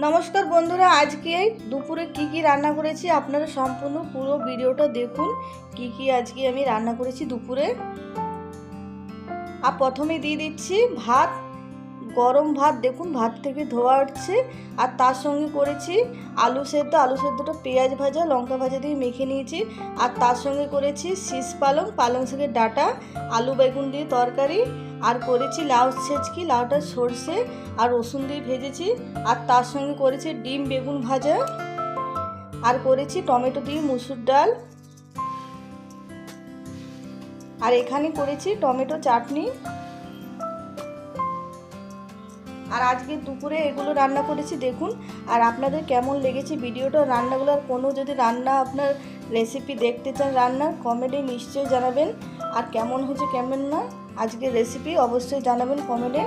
নমস্কার বন্ধুরা, আজকে দুপুরে কি রান্না করেছি আপনারা সম্পূর্ণ পুরো ভিডিওটা দেখুন। কি আজকে আমি রান্না করেছি দুপুরে। আর প্রথমে দিয়ে দিচ্ছি ভাত, গরম ভাত। দেখুন ভাত থেকে ধোয়া উঠছে। আর তার সঙ্গে করেছি আলু সেদ্ধ। আলু সেদ্ধটা পেঁয়াজ ভাজা লঙ্কা ভাজা দিয়ে মেখে নিয়েছি। আর তার সঙ্গে করেছি শীষ পালং, পালং শাকের ডাঁটা, আলু বেগুন দিয়ে তরকারি। আর করেছি লাউ ছেঁচকি, লাউটা সর্ষে আর রসুন দিয়ে ভেজেছি। আর তার সঙ্গে করেছি ডিম বেগুন ভাজা। আর করেছি টমেটো দিয়ে মুসুর ডাল। আর এখানে করেছি টমেটো চাটনি। আর আজকে দুপুরে এগুলো রান্না করেছি দেখুন। আর আপনাদের কেমন লেগেছে ভিডিওটা, রান্নাগুলোর কোনো যদি রান্না আপনার রেসিপি দেখতে চান রান্নার, কমেন্টে নিশ্চয়ই জানাবেন। আর কেমন হয়েছে কেমন না আজকের রেসিপি অবশ্যই জানাবেন কমেন্টে।